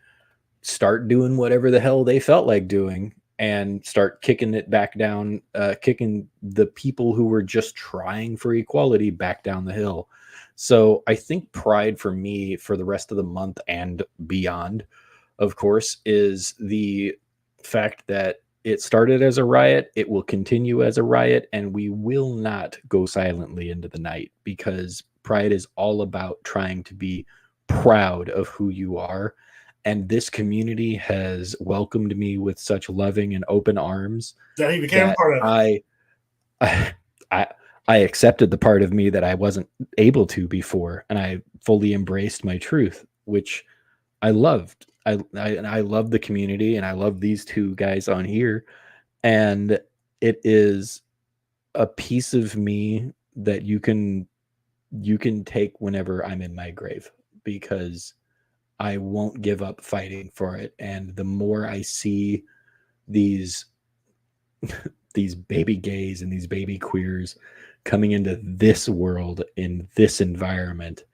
start doing whatever the hell they felt like doing and start kicking it back down, kicking the people who were just trying for equality back down the hill. So I think Pride for me, for the rest of the month and beyond, of course, is the fact that it started as a riot, it will continue as a riot, and we will not go silently into the night, because Pride is all about trying to be proud of who you are. And this community has welcomed me with such loving and open arms
that he became part of
it. I accepted the part of me that I wasn't able to before, and I fully embraced my truth, which I loved. I love the community, and I love these two guys on here, and it is a piece of me that you can take whenever I'm in my grave, because I won't give up fighting for it. And the more I see these baby gays and these baby queers coming into this world in this environment,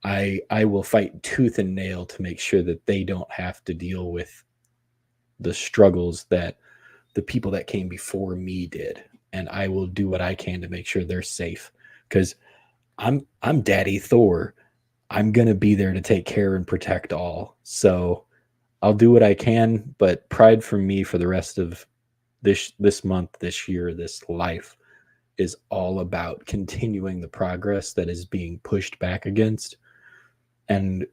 I will fight tooth and nail to make sure that they don't have to deal with the struggles that the people that came before me did. And I will do what I can to make sure they're safe, because I'm Daddy Thor. I'm going to be there to take care and protect all. So I'll do what I can, but Pride for me for the rest of this month, this year, this life is all about continuing the progress that is being pushed back against. And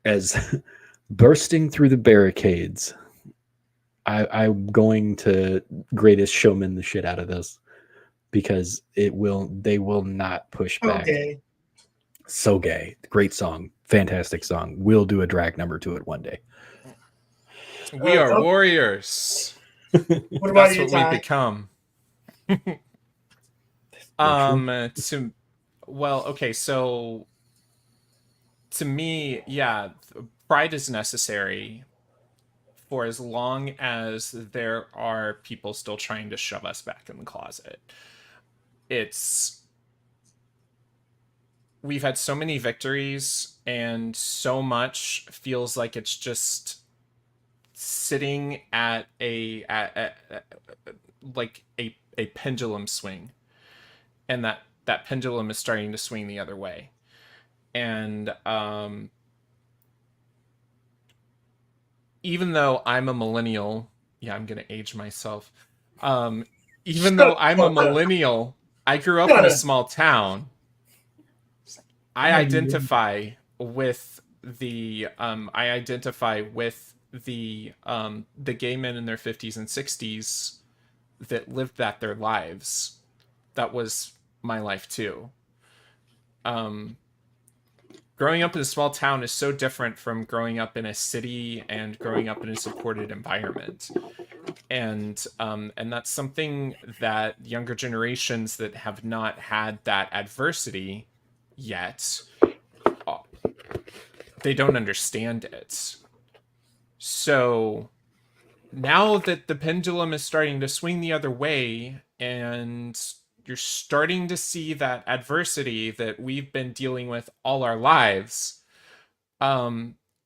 as bursting through the barricades, I'm going to Greatest Showman the shit out of this, because they will not push back.
Okay.
So gay. Great song. Fantastic song. We'll do a drag number to it one day.
We are warriors.
What about
That's
you,
what
Ty?
we become. So to me, yeah, Pride is necessary for as long as there are people still trying to shove us back in the closet. We've had so many victories, and so much feels like it's just sitting at a pendulum swing, and that pendulum is starting to swing the other way. And even though I'm a millennial, yeah, I'm gonna age myself. Even though I'm a millennial, I grew up in a small town. I identify with the gay men in their 50s and 60s that lived their lives. That was my life too. Growing up in a small town is so different from growing up in a city and growing up in a supported environment. And that's something that younger generations that have not had that adversity yet, they don't understand it. So now that the pendulum is starting to swing the other way, and you're starting to see that adversity that we've been dealing with all our lives,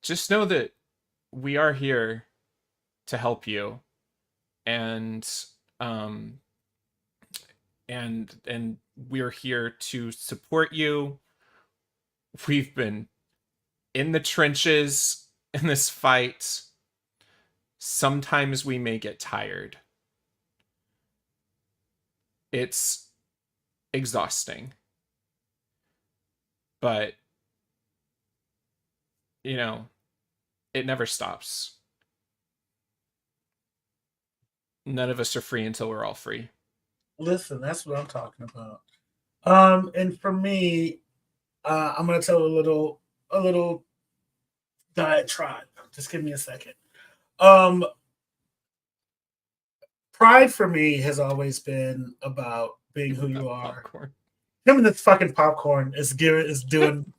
just know that we are here to help you. And we're here to support you. We've been in the trenches in this fight. Sometimes we may get tired. It's exhausting. But, it never stops. None of us are free until we're all free.
Listen, that's what I'm talking about. And for me, I'm gonna tell a little diatribe. Just give me a second. Pride for me has always been about being who you are.
Popcorn.
Him and this fucking popcorn is doing.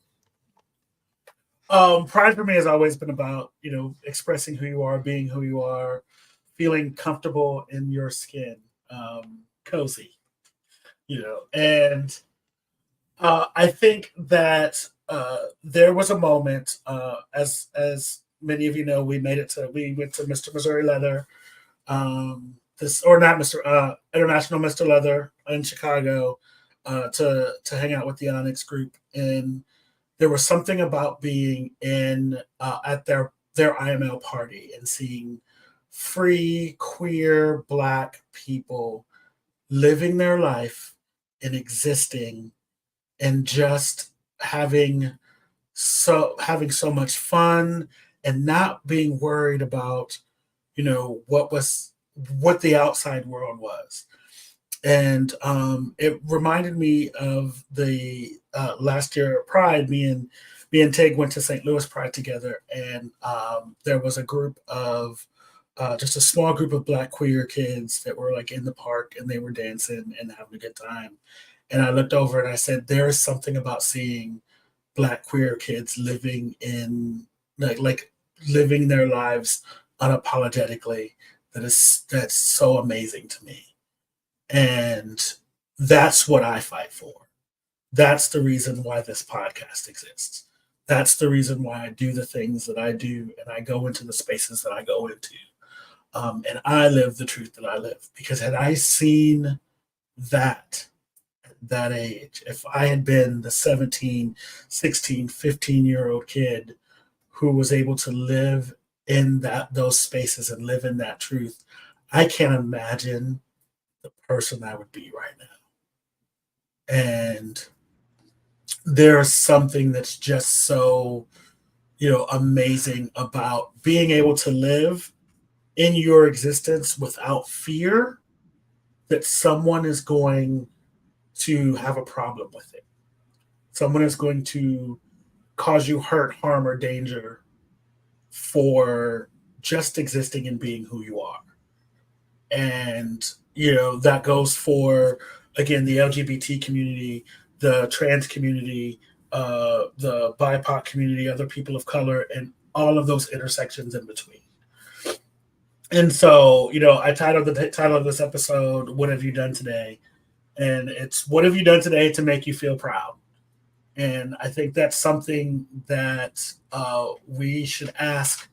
Pride for me has always been about, expressing who you are, being who you are, feeling comfortable in your skin, cozy, and I think that there was a moment, as many of you know, we went to Mr. Missouri Leather, International Mr. Leather in Chicago, to hang out with the Onyx group, and there was something about being in at their IML party and seeing free, queer, Black people living their life and existing and just having so much fun and not being worried about, what the outside world was. And it reminded me of the last year at Pride. Me and Tig went to St. Louis Pride together, and there was a group of just a small group of Black queer kids that were like in the park, and they were dancing and having a good time. And I looked over and I said, there is something about seeing Black queer kids living in like living their lives unapologetically that's so amazing to me. And that's what I fight for. That's the reason why this podcast exists. That's the reason why I do the things that I do, and I go into the spaces that I go into. And I live the truth that I live. Because had I seen that at that age, if I had been the 17, 16, 15-year-old kid who was able to live in those spaces and live in that truth, I can't imagine the person I would be right now. And there's something that's just so, amazing about being able to live in your existence without fear that someone is going to have a problem with it. Someone is going to cause you hurt, harm, or danger for just existing and being who you are. And, that goes for, again, the LGBT community, the trans community, the BIPOC community, other people of color, and all of those intersections in between. And so, I titled the title of this episode, What Have You Done Today? And it's what have you done today to make you feel proud? And I think that's something that we should ask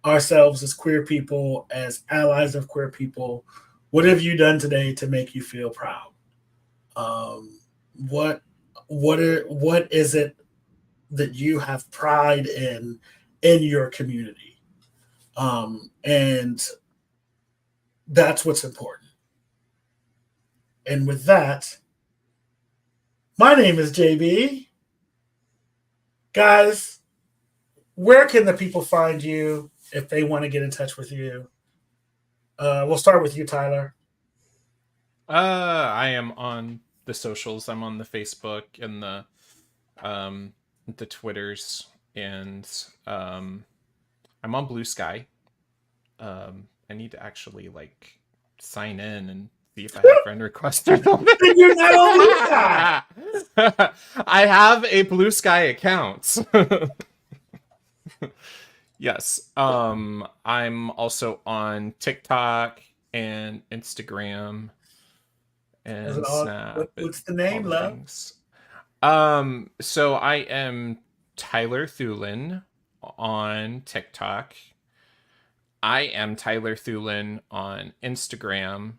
ourselves as queer people, as allies of queer people. What have you done today to make you feel proud? What is it that you have pride in your community? And that's what's important. And with that, my name is JB. Guys, where can the people find you if they want to get in touch with you? We'll start with you, Tyler.
I am on the socials. I'm on the Facebook and the Twitters, and I'm on Blue Sky. I need to actually sign in and see if I have friend requests or something.
You're not on Blue Sky.
I have a Blue Sky account. Yes. I'm also on TikTok and Instagram and Snap.
What's the name, love?
Things. So I am Tyler Thulin on TikTok. I am Tyler Thulin on Instagram.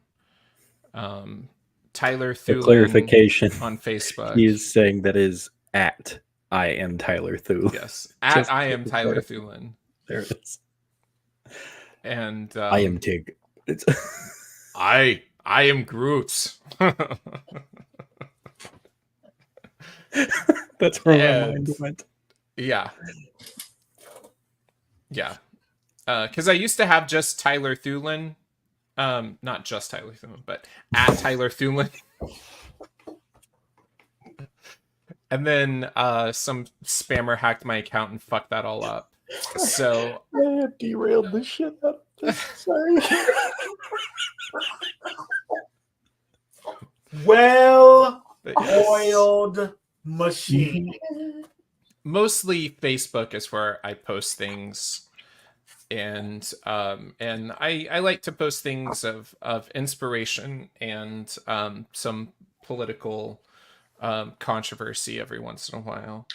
Tyler Thulin.
For clarification
on Facebook.
He is saying that is at I am Tyler Thulin.
Yes, at I am Tyler Thulin.
There it is.
And
I am Tig. It's
I am Groot.
That's where my mind went.
Yeah. Because I used to have just Tyler Thulin. Not just Tyler Thulin, but at Tyler Thulin. And then some spammer hacked my account and fucked that all up. So
I derailed the shit out of this. Sorry.
Well-oiled machine.
Mostly Facebook is where I post things, and I like to post things of inspiration and some political controversy every once in a while.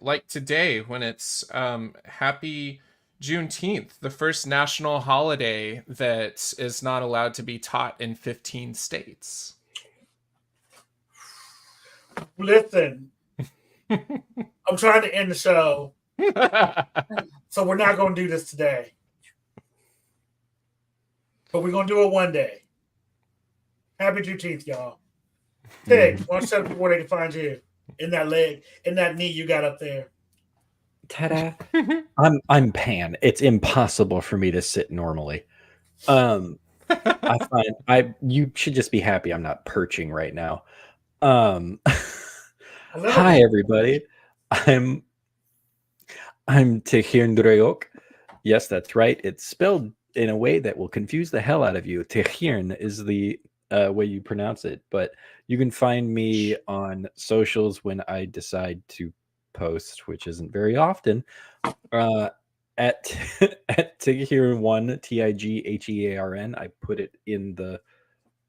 Like today, when it's Happy Juneteenth, the first national holiday that is not allowed to be taught in 15 states.
Listen, I'm trying to end the show, so we're not going to do this today. But we're going to do it one day. Happy Juneteenth, y'all. Tig, why don't you tell people where they can find you? In that leg, in that knee you got up there.
Ta-da. I'm Pan. It's impossible for me to sit normally. You should just be happy I'm not perching right now. Hi everybody. I'm Tehir Ndreyok. Yes, that's right. It's spelled in a way that will confuse the hell out of you. Tehir is the way you pronounce it, but you can find me on socials when I decide to post, which isn't very often. At Tighearn1, Tighearn. I put it in the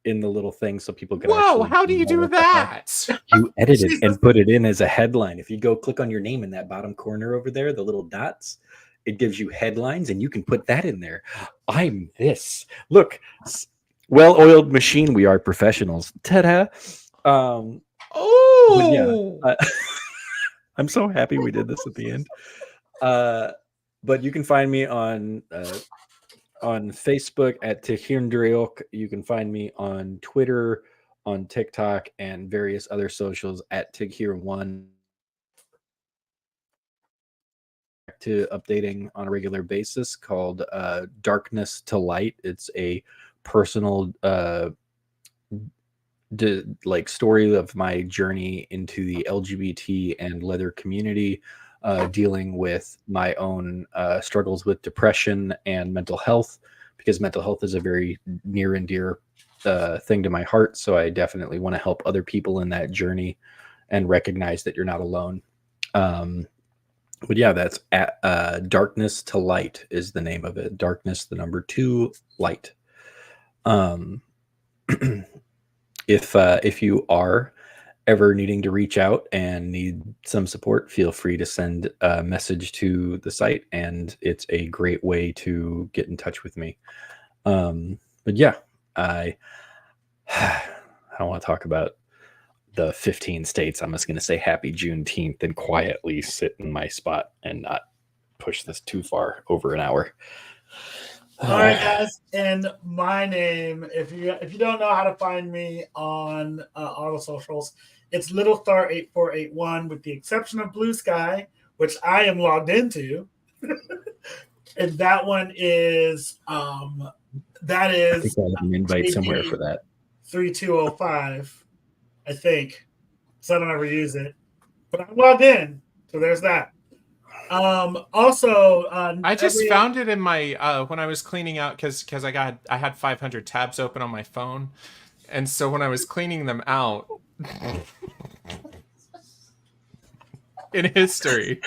little thing so people can.
Whoa! How do you do that?
You edit it and put it in as a headline. If you go click on your name in that bottom corner over there, the little dots, it gives you headlines, and you can put that in there. I'm this. Look. Well-oiled machine. We are professionals. Ta-da! I'm so happy we did this at the end. But you can find me on Facebook at Tehir Ndreyok. You can find me on Twitter, on TikTok, and various other socials at Tighearn1. To updating on a regular basis called Darkness to Light. It's a personal story of my journey into the LGBT and leather community, dealing with my own struggles with depression and mental health, because mental health is a very near and dear thing to my heart. So I definitely want to help other people in that journey and recognize that you're not alone. But yeah, that's at Darkness to Light is the name of it. Darkness, the number 2, light. If you are ever needing to reach out and need some support, feel free to send a message to the site, and it's a great way to get in touch with me. But yeah, I don't want to talk about the 15 states. I'm just going to say happy Juneteenth and quietly sit in my spot and not push this too far over an hour.
All right, guys, and my name, if you don't know how to find me on all the socials, it's Little Star 8481, with the exception of Blue Sky, which I am logged into. And that one is that
I
is
think I have an invite somewhere for that.
3205, I think. So I don't ever use it, but I'm logged in, so there's that. Also,
I just found it in my when I was cleaning out because I had 500 tabs open on my phone, and so when I was cleaning them out in history,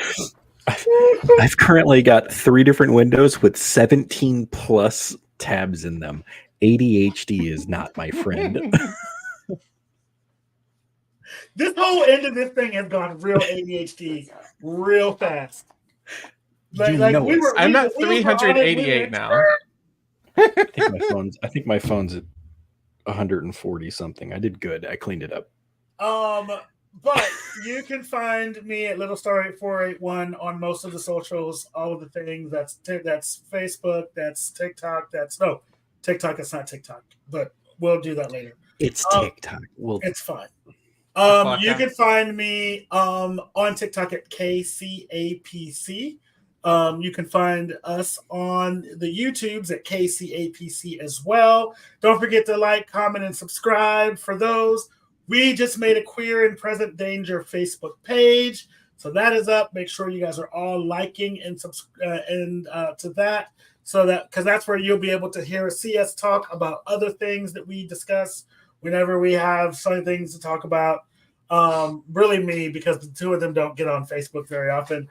I've currently got 3 different windows with 17 plus tabs in them. ADHD is not my friend.
This whole end of this thing has gone real ADHD real fast.
I'm at 388 now.
I think my phone's at 140 something. I did good. I cleaned it up.
But you can find me at Little Star 8481 on most of the socials, all of the things. That's Facebook, that's TikTok, TikTok. It's not TikTok, but we'll do that later.
It's TikTok.
It's fine. You can find me on TikTok at KCAPC. You can find us on the YouTubes at KCAPC as well. Don't forget to like, comment, and subscribe for those. We just made a Queer and Present Danger Facebook page, so that is up. Make sure you guys are all liking and to that, so that because that's where you'll be able to see us talk about other things that we discuss whenever we have some things to talk about. Really me, because the two of them don't get on Facebook very often.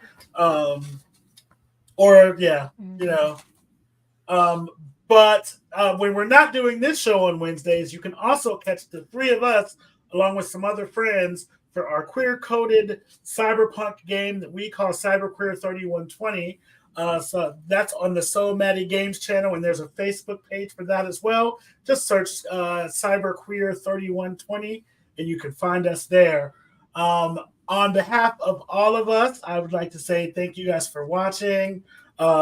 But when we're not doing this show on Wednesdays, you can also catch the 3 of us along with some other friends for our queer-coded cyberpunk game that we call Cyberqueer 3120. So that's on the So Maddie Games channel, and there's a Facebook page for that as well. Just search Cyberqueer 3120, and you can find us there. On behalf of all of us, I would like to say thank you guys for watching.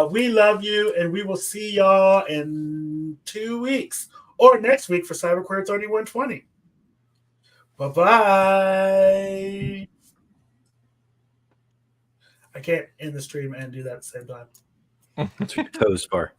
We love you, and we will see y'all in 2 weeks or next week for Cyberqueer 3120. Bye-bye. I can't end the stream and do that at the same time.
That's what your toes for.